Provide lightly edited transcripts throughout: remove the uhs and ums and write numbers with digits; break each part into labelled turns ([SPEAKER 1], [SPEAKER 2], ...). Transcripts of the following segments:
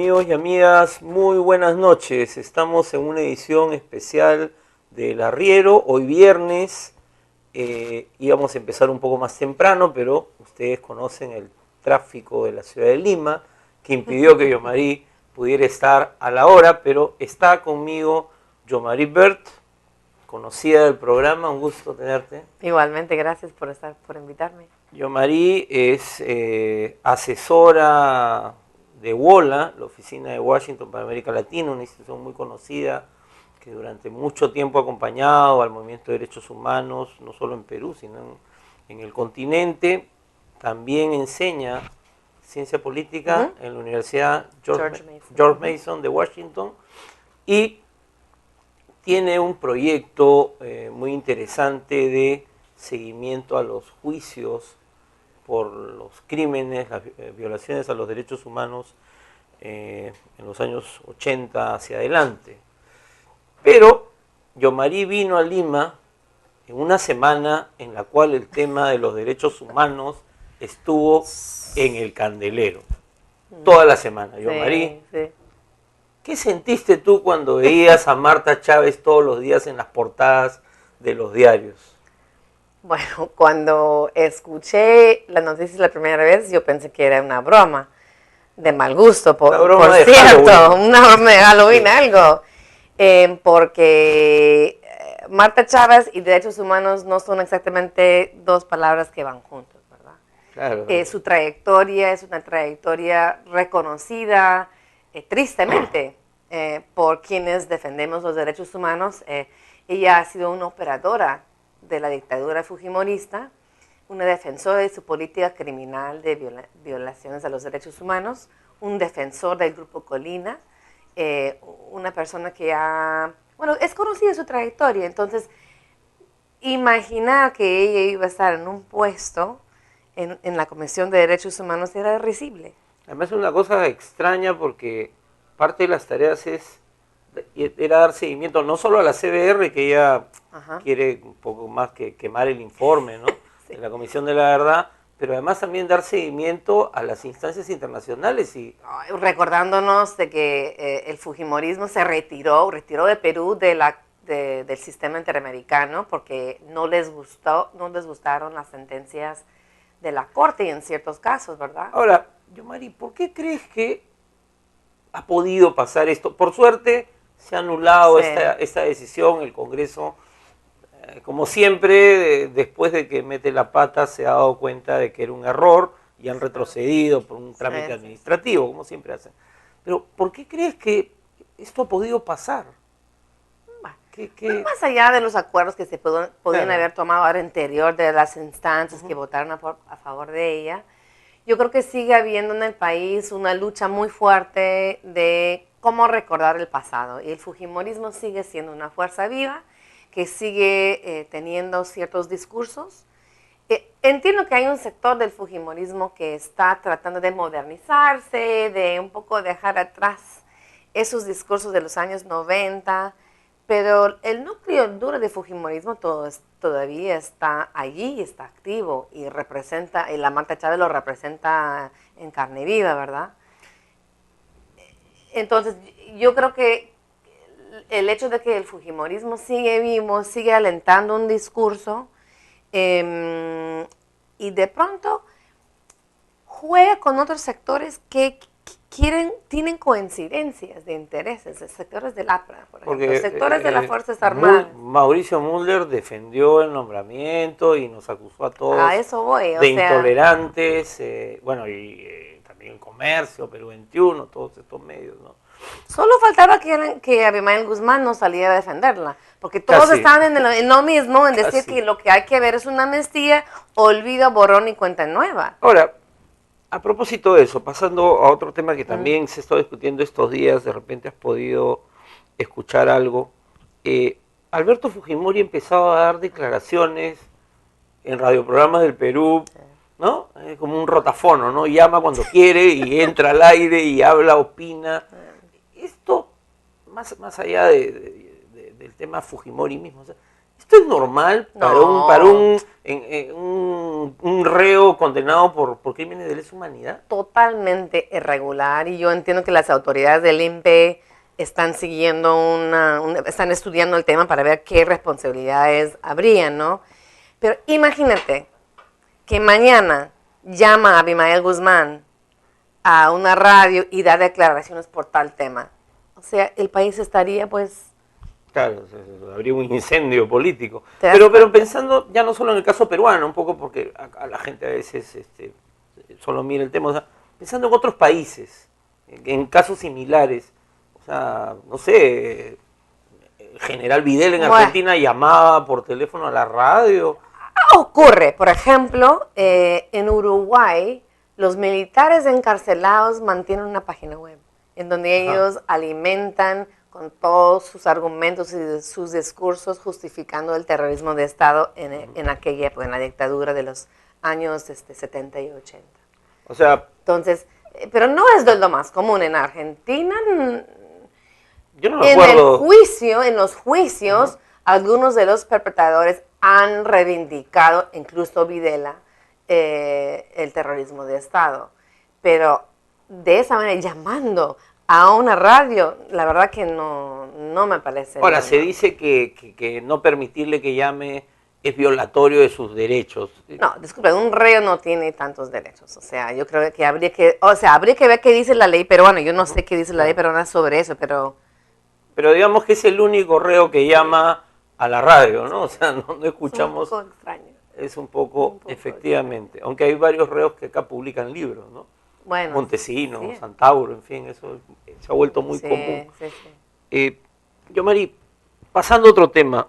[SPEAKER 1] Amigos y amigas, muy buenas noches. Estamos en una edición especial del Arriero. Hoy viernes íbamos a empezar un poco más temprano, pero ustedes conocen el tráfico de la ciudad de Lima, que impidió que Yomari pudiera estar a la hora, pero está conmigo Yomari Bert, conocida del programa, un gusto tenerte.
[SPEAKER 2] Igualmente, gracias por invitarme.
[SPEAKER 1] Yomari es asesora de WOLA, la Oficina de Washington para América Latina, una institución muy conocida que durante mucho tiempo ha acompañado al movimiento de derechos humanos, no solo en Perú, sino en el continente. También enseña ciencia política en la Universidad George Mason de Washington y tiene un proyecto muy interesante de seguimiento a los juicios por los crímenes, las violaciones a los derechos humanos en los años 80 hacia adelante. Pero Yomari vino a Lima en una semana en la cual el tema de los derechos humanos estuvo en el candelero. Toda la semana, Yomari.
[SPEAKER 2] Sí.
[SPEAKER 1] ¿Qué sentiste tú cuando veías a Marta Chávez todos los días en las portadas de los diarios?
[SPEAKER 2] Bueno, cuando escuché la noticia la primera vez, yo pensé que era una broma de mal gusto, por cierto, Halloween. Una broma de Halloween, sí. Algo. Porque Marta Chávez y derechos humanos no son exactamente dos palabras que van juntos, ¿verdad?
[SPEAKER 1] Claro.
[SPEAKER 2] Su trayectoria es una trayectoria reconocida, tristemente, por quienes defendemos los derechos humanos. Ella ha sido una operadora de la dictadura fujimorista, una defensora de su política criminal de violaciones a los derechos humanos, un defensor del Grupo Colina, una persona que es conocida su trayectoria. Entonces, imaginar que ella iba a estar en un puesto en la Comisión de Derechos Humanos era risible.
[SPEAKER 1] Además es una cosa extraña porque parte de las tareas era dar seguimiento no solo a la CBR, que ella quiere un poco más que quemar el informe, ¿no? Sí. De la Comisión de la Verdad, pero además también dar seguimiento a las instancias internacionales.
[SPEAKER 2] Recordándonos de que el fujimorismo se retiró de Perú del sistema interamericano porque no les gustaron las sentencias de la Corte y en ciertos casos, ¿verdad?
[SPEAKER 1] Ahora, Yomari, ¿por qué crees que ha podido pasar esto? Por suerte se ha anulado esta decisión, el Congreso, como siempre, después de que mete la pata, se ha dado cuenta de que era un error y han retrocedido por un trámite administrativo, como siempre hacen. Pero, ¿por qué crees que esto ha podido pasar?
[SPEAKER 2] No, más allá de los acuerdos que se podían haber tomado al interior de las instancias que votaron a favor de ella, yo creo que sigue habiendo en el país una lucha muy fuerte de cómo recordar el pasado. Y el fujimorismo sigue siendo una fuerza viva que sigue teniendo ciertos discursos. Entiendo que hay un sector del fujimorismo que está tratando de modernizarse, de un poco dejar atrás esos discursos de los años 90, pero el núcleo duro de fujimorismo todavía está allí, está activo y la Marta Chávez lo representa en carne viva, ¿verdad? Entonces, yo creo que el hecho de que el fujimorismo sigue vivo, sigue alentando un discurso y de pronto juega con otros sectores que tienen coincidencias de intereses, sectores del APRA, por ejemplo, sectores de las Fuerzas Armadas.
[SPEAKER 1] Mauricio Mulder defendió el nombramiento y nos acusó a todos de intolerantes, y también Comercio, Perú 21, todos estos medios, ¿no?
[SPEAKER 2] Solo faltaba que Abimael Guzmán no saliera a defenderla, porque todos estaban en lo mismo, en decir que lo que hay que ver es una amnistía, olvido, borrón y cuenta nueva.
[SPEAKER 1] Ahora, a propósito de eso, pasando a otro tema que también se está discutiendo estos días, de repente has podido escuchar algo. Alberto Fujimori empezaba a dar declaraciones en radioprogramas del Perú, ¿no? Como un rotafono, ¿no? Llama cuando quiere y entra al aire y habla, opina. Esto, más allá del tema Fujimori mismo, o sea, ¿esto es normal para un un reo condenado por crímenes de lesa humanidad.
[SPEAKER 2] Totalmente irregular, y yo entiendo que las autoridades del INPE están siguiendo están estudiando el tema para ver qué responsabilidades habría, ¿no? Pero imagínate que mañana llama a Abimael Guzmán a una radio y da declaraciones por tal tema. O sea, el país estaría pues...
[SPEAKER 1] Claro, habría un incendio político. Pero pensando ya no solo en el caso peruano, un poco porque a la gente a veces solo mira el tema, o sea, pensando en otros países, en casos similares, o sea, no sé, el general Videla en Argentina llamaba por teléfono a la radio.
[SPEAKER 2] Ocurre, por ejemplo, en Uruguay, los militares encarcelados mantienen una página web en donde ellos alimentan con todos sus argumentos y sus discursos justificando el terrorismo de Estado en aquella época, en la dictadura de los años 70 y 80.
[SPEAKER 1] O sea...
[SPEAKER 2] Entonces, pero no es lo más común en Argentina.
[SPEAKER 1] Yo no me acuerdo.
[SPEAKER 2] En los juicios, algunos de los perpetradores han reivindicado, incluso Videla, el terrorismo de Estado. Pero de esa manera, llamando a una radio, la verdad que no me parece.
[SPEAKER 1] Ahora, se dice que no permitirle que llame es violatorio de sus derechos.
[SPEAKER 2] No, disculpe, un reo no tiene tantos derechos. O sea, yo creo que habría que ver qué dice la ley peruana. Yo no sé qué dice la ley peruana sobre eso, pero...
[SPEAKER 1] Pero digamos que es el único reo que llama a la radio, ¿no? O sea, no escuchamos...
[SPEAKER 2] Es un poco extraño.
[SPEAKER 1] Es un poco
[SPEAKER 2] extraño.
[SPEAKER 1] efectivamente. Aunque hay varios reos que acá publican libros, ¿no?
[SPEAKER 2] Bueno,
[SPEAKER 1] Montesinos, sí. Santauro, en fin, eso se ha vuelto muy común. Sí. Yomari, pasando a otro tema,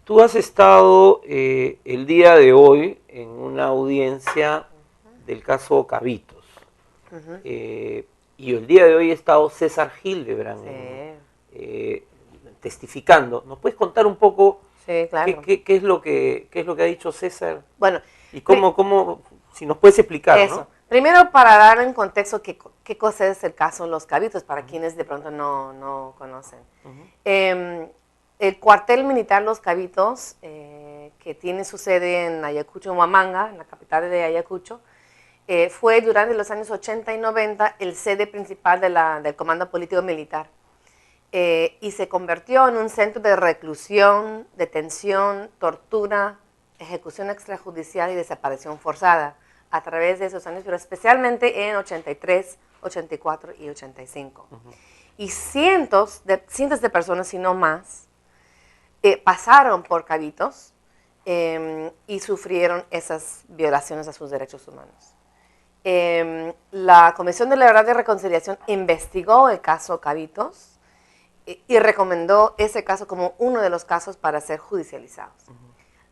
[SPEAKER 1] tú has estado el día de hoy en una audiencia del caso Cabitos. Y el día de hoy ha estado César Hildebrand testificando. ¿Nos puedes contar un poco qué es lo que ha dicho César?
[SPEAKER 2] Bueno,
[SPEAKER 1] y cómo si nos puedes explicar, eso. ¿No?
[SPEAKER 2] Primero, para dar en contexto qué cosa es el caso Los Cabitos, para quienes de pronto no conocen. El cuartel militar Los Cabitos, que tiene su sede en Ayacucho, Huamanga, en la capital de Ayacucho, fue durante los años 80 y 90 el sede principal del Comando Político Militar. Y se convirtió en un centro de reclusión, detención, tortura, ejecución extrajudicial y desaparición forzada a través de esos años, pero especialmente en 83, 84 y 85. Y cientos de personas, si no más, pasaron por Cabitos y sufrieron esas violaciones a sus derechos humanos. La Comisión de la Verdad y Reconciliación investigó el caso Cabitos y recomendó ese caso como uno de los casos para ser judicializados.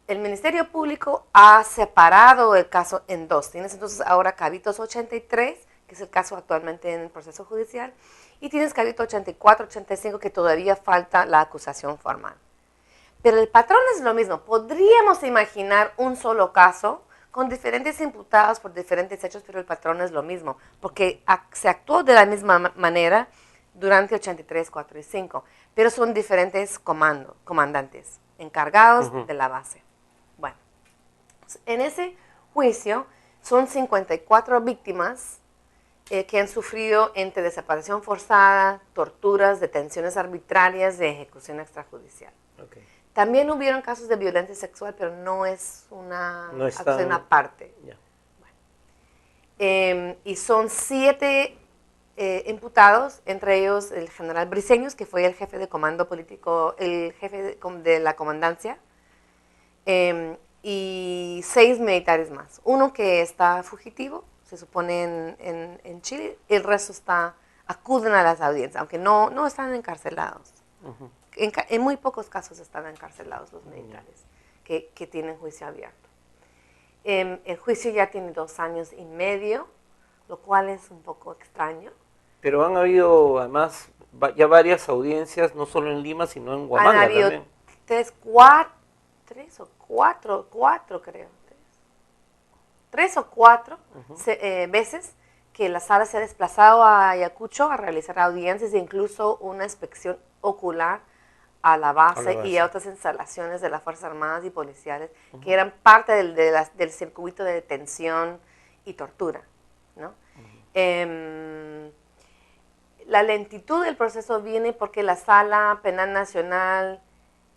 [SPEAKER 2] El Ministerio Público ha separado el caso en dos. Tienes entonces ahora Cabitos 83, que es el caso actualmente en el proceso judicial, y tienes Cabitos 84, 85, que todavía falta la acusación formal. Pero el patrón es lo mismo. Podríamos imaginar un solo caso con diferentes imputados por diferentes hechos, pero el patrón es lo mismo, porque se actuó de la misma manera durante 83, 4 y 5, pero son diferentes comandantes encargados de la base. Bueno, en ese juicio son 54 víctimas que han sufrido entre desaparición forzada, torturas, detenciones arbitrarias de ejecución extrajudicial. Okay. También hubieron casos de violencia sexual, pero no es una parte. Yeah. Bueno. Y son 7 imputados, entre ellos el general Briceños, que fue el jefe de comando político, el jefe de la comandancia, y 6 militares más. Uno que está fugitivo, se supone en Chile, el resto acuden a las audiencias, aunque no están encarcelados. En muy pocos casos están encarcelados los militares que tienen juicio abierto. El juicio ya tiene 2 años y medio, lo cual es un poco extraño.
[SPEAKER 1] Pero han habido además ya varias audiencias, no solo en Lima, sino en Huamanga también. Han habido
[SPEAKER 2] 3 o 4 creo. 3 o 4 veces que la sala se ha desplazado a Ayacucho a realizar audiencias e incluso una inspección ocular a la base, y a otras instalaciones de las Fuerzas Armadas y policiales que eran parte del circuito de detención y tortura, ¿no? La lentitud del proceso viene porque la Sala Penal Nacional,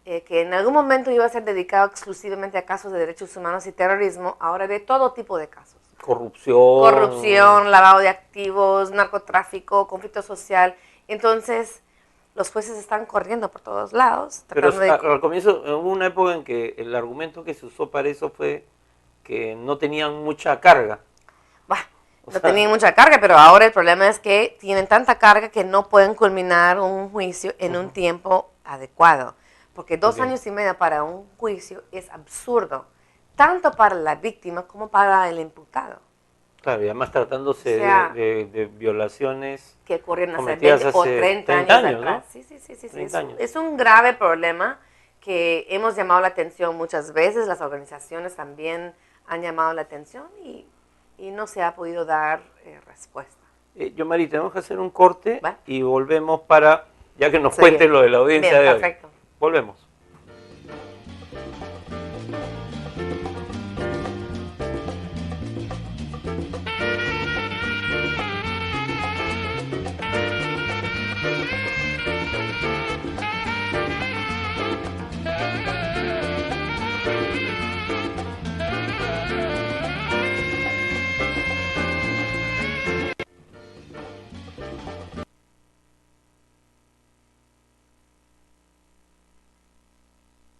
[SPEAKER 2] que en algún momento iba a ser dedicado exclusivamente a casos de derechos humanos y terrorismo, ahora ve todo tipo de casos. Corrupción, lavado de activos, narcotráfico, conflicto social. Entonces, los jueces están corriendo por todos lados.
[SPEAKER 1] Pero al comienzo hubo una época en que el argumento que se usó para eso fue que no tenían mucha carga.
[SPEAKER 2] No tenían mucha carga, pero ahora el problema es que tienen tanta carga que no pueden culminar un juicio en un tiempo adecuado. Porque 2 años y medio para un juicio es absurdo, tanto para la víctima como para el imputado.
[SPEAKER 1] Claro, y además tratándose de violaciones
[SPEAKER 2] que ocurrieron hace 20 o 30 años atrás.
[SPEAKER 1] ¿No?
[SPEAKER 2] Sí. Es un grave problema que hemos llamado la atención muchas veces, las organizaciones también han llamado la atención y no se ha podido dar respuesta.
[SPEAKER 1] Yomari, tenemos que hacer un corte y volvemos para, ya que nos cuentes lo de la audiencia de hoy.
[SPEAKER 2] Perfecto.
[SPEAKER 1] Volvemos.